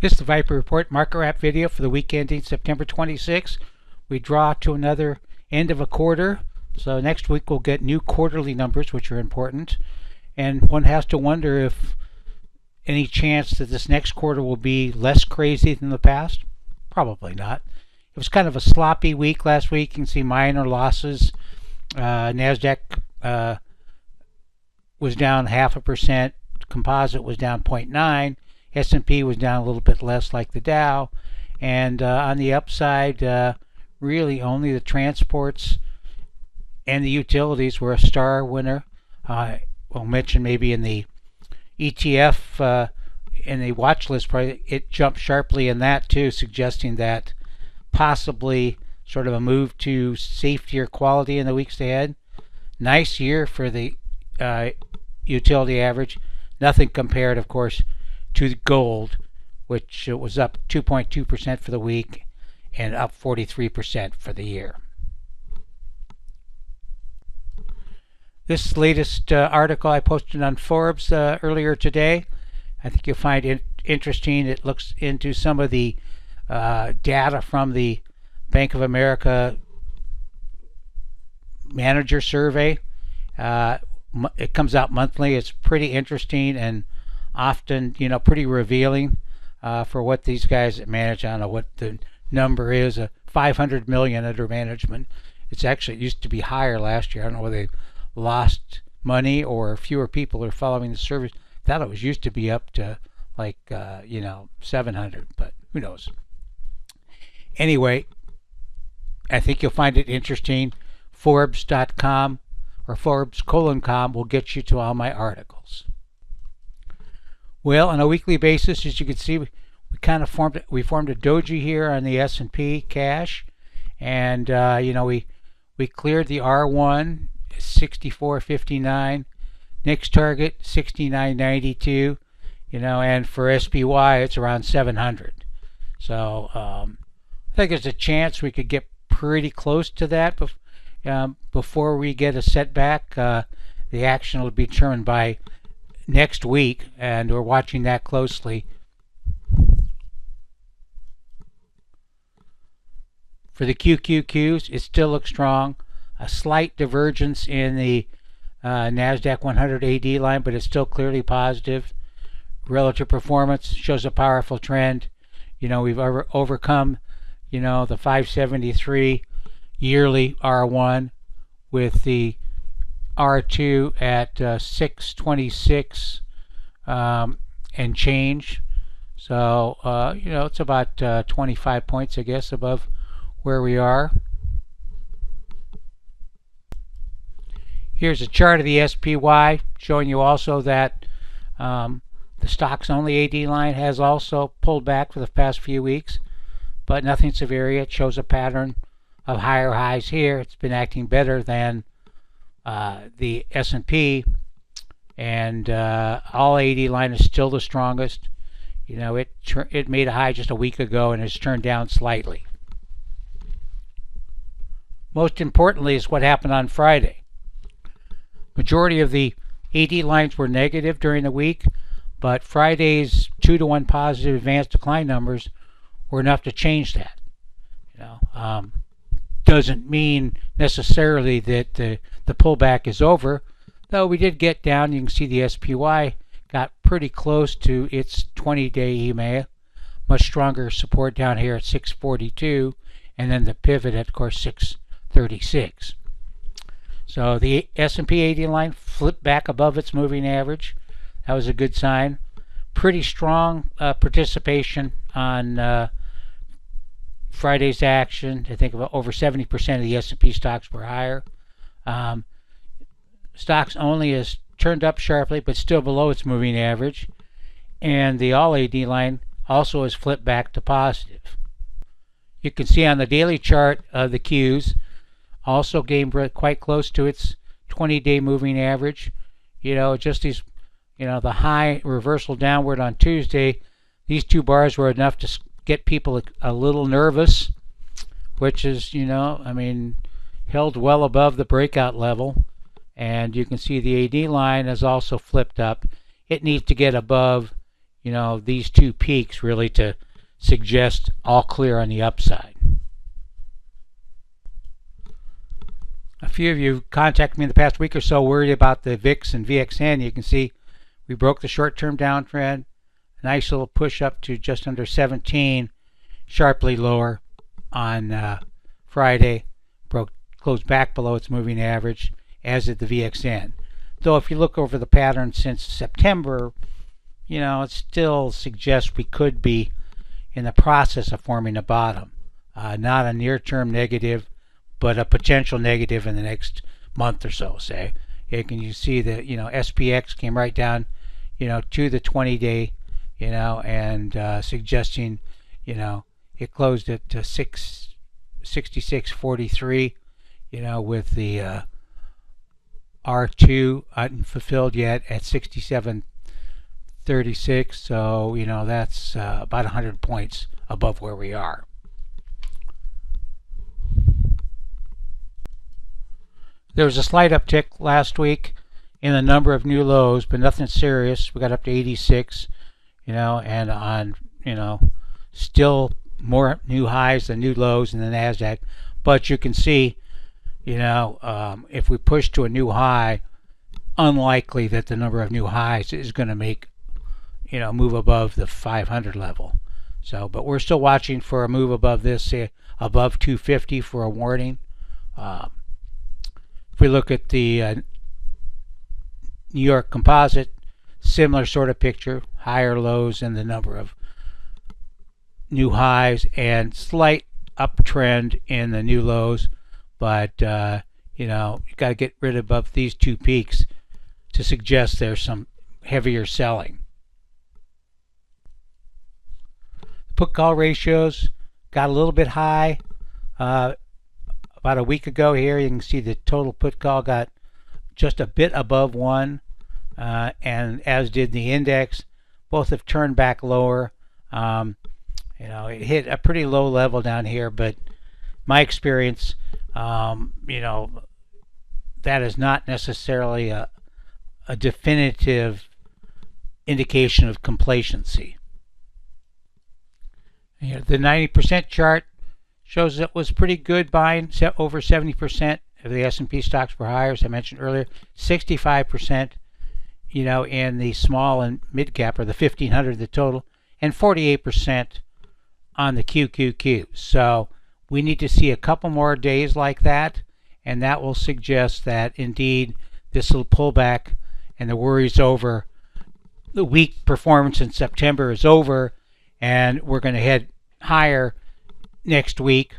This is the Viper Report market wrap video for the week ending September 26. We draw to another end of a quarter. So next week we'll get new quarterly numbers, which are important. And one has to wonder if any chance that this next quarter will be less crazy than the past. Probably not. It was kind of a sloppy week last week. You can see minor losses. NASDAQ was down 0.5%. Composite was down 0.9. S&P was down a little bit less like the Dow. And on the upside, really only the transports and the utilities were a star winner. We'll mention maybe in the ETF, in the watch list, probably it jumped sharply in that too, suggesting that possibly sort of a move to safety or quality in the weeks ahead. Nice year for the utility average. Nothing compared, of course, to gold, which was up 2.2% for the week and up 43% for the year. This latest article I posted on Forbes earlier today, I think you'll find it interesting. It looks into some of the data from the Bank of America manager survey. It comes out monthly. It's pretty interesting and often, pretty revealing for what these guys manage. I don't know what the number is, 500 million under management. It used to be higher last year. I don't know whether they lost money or fewer people are following the service. I thought it was used to be up to like 700, but who knows. Anyway, I think you'll find it interesting. Forbes.com or Forbes:com will get you to all my articles. Well, on a weekly basis, as you can see, we formed a doji here on the S&P cash, and we cleared the R1 64.59, next target 69.92, and for SPY it's around 700. So I think there's a chance we could get pretty close to that before we get a setback. The action will be determined by next week, and we're watching that closely. For the QQQs, it still looks strong. A slight divergence in the NASDAQ 100 AD line, but it's still clearly positive. Relative performance shows a powerful trend. We've overcome, the 573 yearly R1 with the R2 at 626 and change. So, it's about 25 points, I guess, above where we are. Here's a chart of the SPY showing you also that the stocks only AD line has also pulled back for the past few weeks, but nothing severe yet. It shows a pattern of higher highs here. It's been acting better than the S&P, and all AD line is still the strongest. It made a high just a week ago and has turned down slightly. Most importantly is what happened on Friday. Majority of the AD lines were negative during the week, but Friday's 2-to-1 positive advanced decline numbers were enough to change that. Doesn't mean necessarily that the pullback is over, though we did get down. You can see the SPY got pretty close to its 20-day EMA, much stronger support down here at 642, and then the pivot at, of course, 636. So the S&P 80 line flipped back above its moving average. That was a good sign. Pretty strong participation on Friday's action. I think over 70% of the S&P stocks were higher. Stocks only has turned up sharply, but still below its moving average. And the all AD line also has flipped back to positive. You can see on the daily chart of the Qs also came quite close to its 20-day moving average. Just these, the high reversal downward on Tuesday, these two bars were enough to get people a little nervous, which is, held well above the breakout level. And you can see the AD line has also flipped up. It needs to get above, these two peaks really to suggest all clear on the upside. A few of you contacted me in the past week or so worried about the VIX and VXN. You can see we broke the short-term downtrend. A nice little push up to just under 17, sharply lower on Friday. Closed back below its moving average, as did the VXN. Though if you look over the pattern since September, it still suggests we could be in the process of forming a bottom. Not a near-term negative, but a potential negative in the next month or so, say. You see that, SPX came right down, to the 20-day, and suggesting, it closed at 66.43, with the R2 unfulfilled yet at 67.36. So, that's about 100 points above where we are. There was a slight uptick last week in the number of new lows, but nothing serious. We got up to 86, and on, still more new highs than new lows in the NASDAQ. But you can see, if we push to a new high, unlikely that the number of new highs is going to make, move above the 500 level. So, but we're still watching for a move above this, say, above 250 for a warning. If we look at the New York Composite, similar sort of picture, higher lows in the number of new highs and slight uptrend in the new lows, but you got to get rid of above these two peaks to suggest there's some heavier selling. Put call ratios got a little bit high about a week ago. Here you can see the total put call got just a bit above 1, and as did the index. Both have turned back lower. It hit a pretty low level down here, but my experience, that is not necessarily a definitive indication of complacency. The 90% chart shows it was pretty good buying. Over 70% of the S&P stocks were higher, as I mentioned earlier. 65%, in the small and mid cap, or the 1500, the total, and 48% on the QQQ. So we need to see a couple more days like that, and that will suggest that indeed this little pullback and the worries over the weak performance in September is over, and we're going to head higher next week.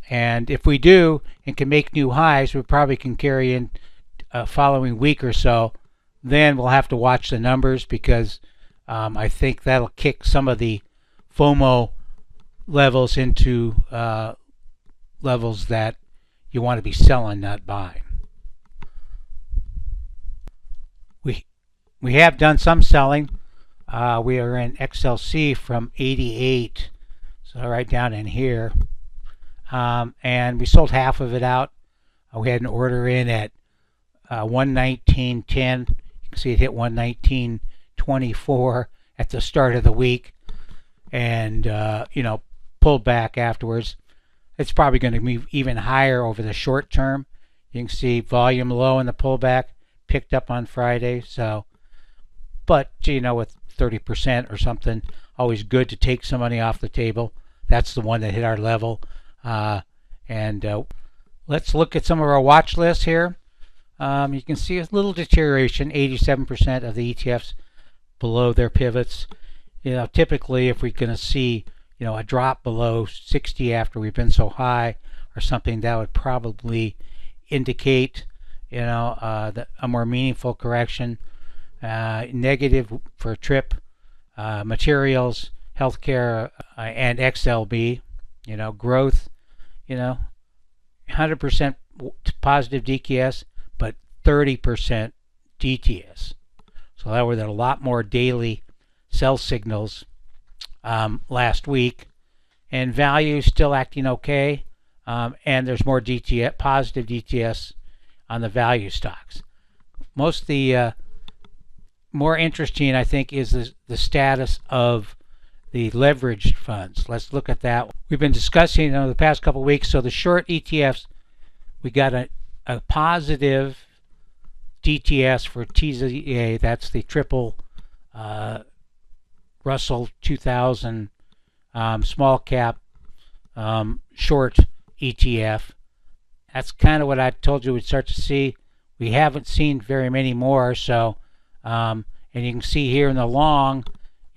And if we do and can make new highs, we probably can carry in a following week or so. Then we'll have to watch the numbers, because I think that'll kick some of the FOMO levels into levels that you want to be selling, not buying. We have done some selling. We are in XLC from 88, so right down in here, and we sold half of it out. We had an order in at 119.10. You can see it hit 119.24 at the start of the week, and pulled back afterwards. It's probably going to move even higher over the short term. You can see volume low in the pullback, picked up on Friday. So, but with 30% or something, always good to take some money off the table. That's the one that hit our level. Let's look at some of our watch lists here. You can see a little deterioration. 87% of the ETFs below their pivots. Typically, if we're going to see a drop below 60 after we've been so high or something, that would probably indicate that a more meaningful correction. Negative for TRIP, materials, healthcare, and XLB. Growth, 100% positive DKS, but 30% DTS. So there were a lot more daily sell signals last week, and value still acting okay, and there's more DTS, positive DTS on the value stocks. Most of the more interesting, I think, is the status of the leveraged funds. Let's look at that. We've been discussing the past couple of weeks. So the short ETFs, we got a positive DTS for TZA. That's the triple Russell 2000 small cap short ETF. That's kind of what I told you we'd start to see. We haven't seen very many more. So, and you can see here in the long,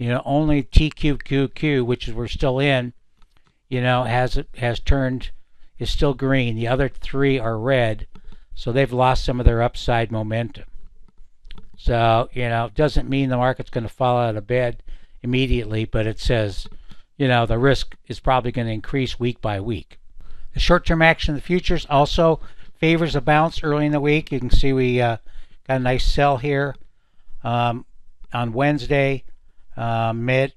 only TQQQ, which is we're still in, has turned, is still green. The other three are red, so they've lost some of their upside momentum. So, it doesn't mean the market's going to fall out of bed immediately, but it says, the risk is probably going to increase week by week. The short-term action of the futures also favors a bounce early in the week. You can see we got a nice sell here on Wednesday. Mid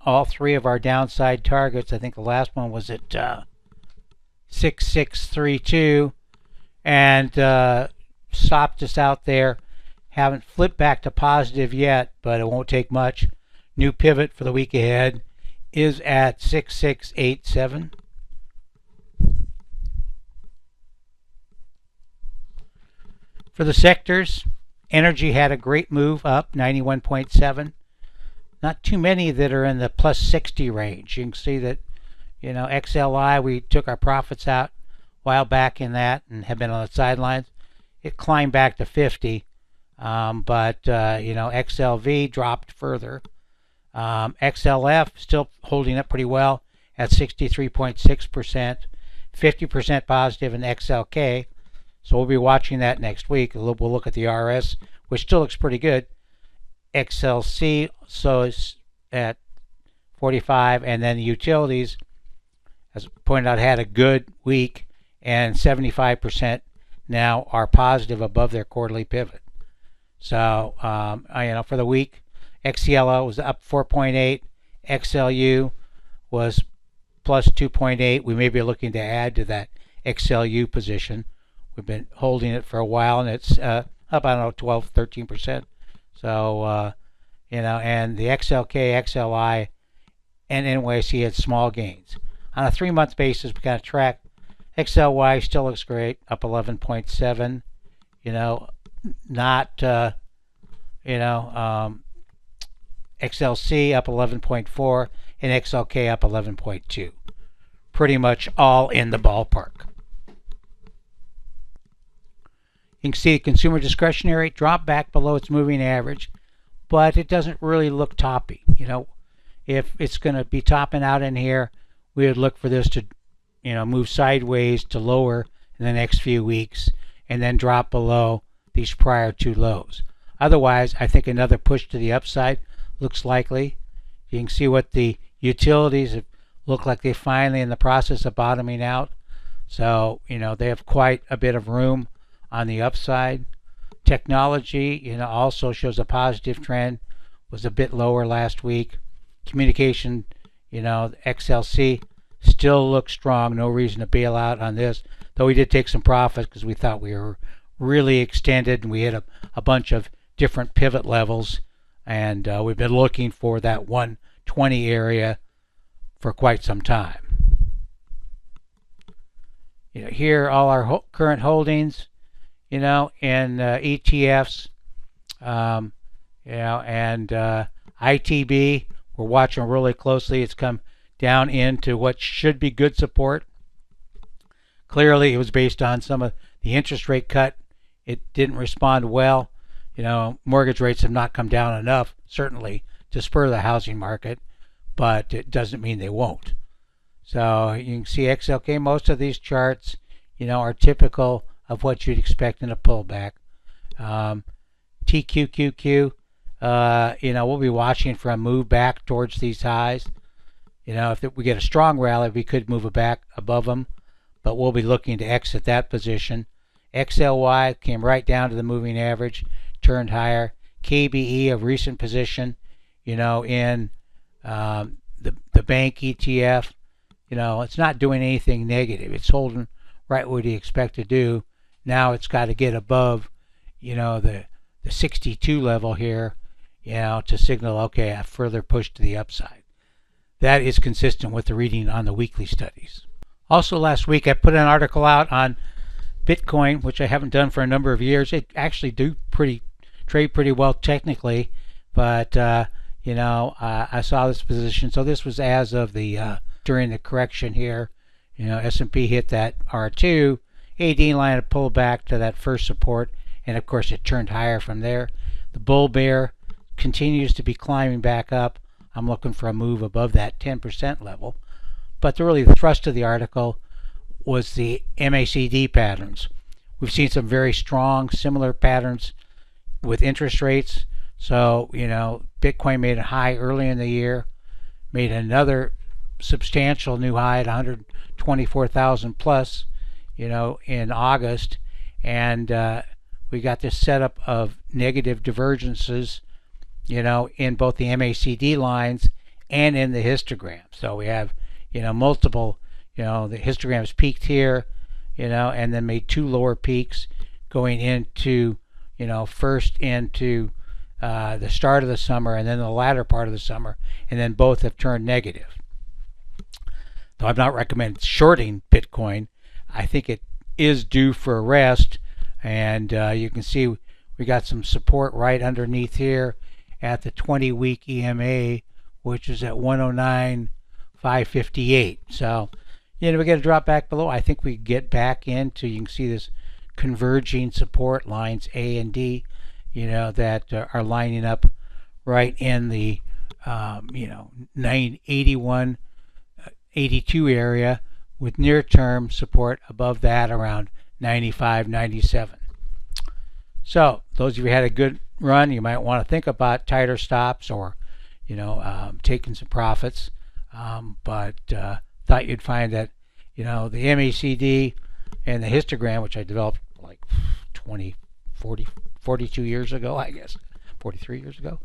all three of our downside targets. I think the last one was at 6632 and stopped us out there. Haven't flipped back to positive yet, but it won't take much. New pivot for the week ahead is at 6687. For the sectors, energy had a great move up, 91.7. Not too many that are in the plus 60 range. You can see that, XLI, we took our profits out a while back in that and have been on the sidelines. It climbed back to 50, but XLV dropped further. XLF still holding up pretty well at 63.6%, 50% positive in XLK. So we'll be watching that next week. We'll look at the RS, which still looks pretty good. XLC, so it's at 45, and then the utilities, as pointed out, had a good week, and 75% now are positive above their quarterly pivot. So, for the week, XCLO was up 4.8, XLU was plus 2.8. We may be looking to add to that XLU position. We've been holding it for a while, and it's up, 12, 13%. So, and the XLK, XLI, and NYC had small gains. On a 3-month basis, we kind of track. XLY still looks great, up 11.7. XLC up 11.4, and XLK up 11.2. Pretty much all in the ballpark. You can see the consumer discretionary dropped back below its moving average, but it doesn't really look toppy. If it's going to be topping out in here, we would look for this to, move sideways to lower in the next few weeks and then drop below these prior two lows. Otherwise, I think another push to the upside looks likely. You can see what the utilities look like they're finally in the process of bottoming out. So, they have quite a bit of room on the upside. Technology, also shows a positive trend. Was a bit lower last week. Communication, XLC still looks strong. No reason to bail out on this, though we did take some profits because we thought we were really extended and we hit a bunch of different pivot levels, and we've been looking for that 120 area for quite some time. Here are all our current holdings, in ETFs, and ITB. We're watching really closely. It's come down into what should be good support. Clearly, it was based on some of the interest rate cut. It didn't respond well. Mortgage rates have not come down enough, certainly, to spur the housing market, but it doesn't mean they won't. So you can see XLK, most of these charts, are typical of what you'd expect in a pullback. TQQQ, we'll be watching for a move back towards these highs. If we get a strong rally, we could move it back above them, but we'll be looking to exit that position. XLY came right down to the moving average, turned higher. KBE, a recent position, in the bank ETF, it's not doing anything negative. It's holding right what you expect to do. Now it's got to get above, the 62 level here, to signal, okay, a further push to the upside. That is consistent with the reading on the weekly studies. Also last week I put an article out on Bitcoin, which I haven't done for a number of years. It actually trade pretty well technically, but I saw this position. So this was as of the during the correction here. S&P hit that R2, AD line pulled back to that first support, and of course it turned higher from there. The bull bear continues to be climbing back up. I'm looking for a move above that 10% level. But really the thrust of the article was the MACD patterns. We've seen some very strong similar patterns with interest rates. So, Bitcoin made a high early in the year, made another substantial new high at 124,000 plus, in August. And we got this setup of negative divergences, in both the MACD lines and in the histogram. So we have, multiple, the histograms peaked here, and then made two lower peaks going into, first into the start of the summer and then the latter part of the summer, and then both have turned negative. Though I'm not recommending shorting Bitcoin, I think it is due for a rest, and you can see we got some support right underneath here at the 20-week EMA, which is at 109,558. So, we got to drop back below. I think we get back into, you can see this converging support lines A and D, that are lining up right in the 981, 82 area, with near-term support above that around 95, 97. So those of you who had a good run, you might want to think about tighter stops or taking some profits, but thought you'd find that the MACD and the histogram, which I developed like 42 years ago, I guess 43 years ago,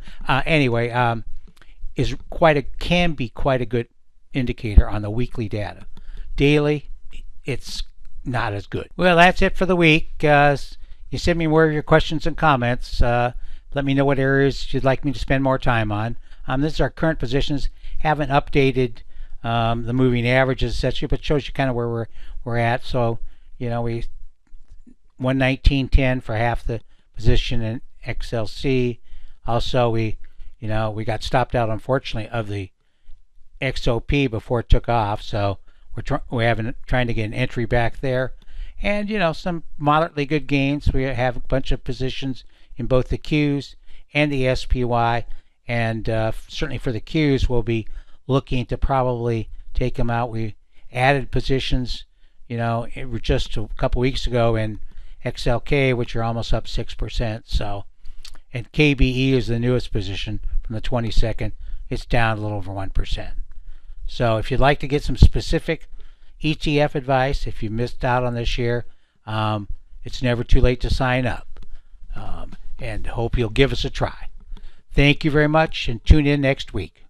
can be quite a good indicator on the weekly data. Daily, it's not as good. Well, that's it for the week. You send me more of your questions and comments. Let me know what areas you'd like me to spend more time on. This is our current positions. Haven't updated the moving averages, etc., but shows you kind of where we're at. So, we 119.10 for half the position in XLC. Also, we got stopped out, unfortunately, of the XOP before it took off. So we're trying to get an entry back there, and some moderately good gains. We have a bunch of positions in both the Qs and the SPY, and certainly for the Qs we'll be looking to probably take them out. We added positions just a couple weeks ago in XLK, which are almost up 6%. So, and KBE is the newest position from the 22nd. It's down a little over 1%. So if you'd like to get some specific ETF advice, if you missed out on this year, it's never too late to sign up, and hope you'll give us a try. Thank you very much, and tune in next week.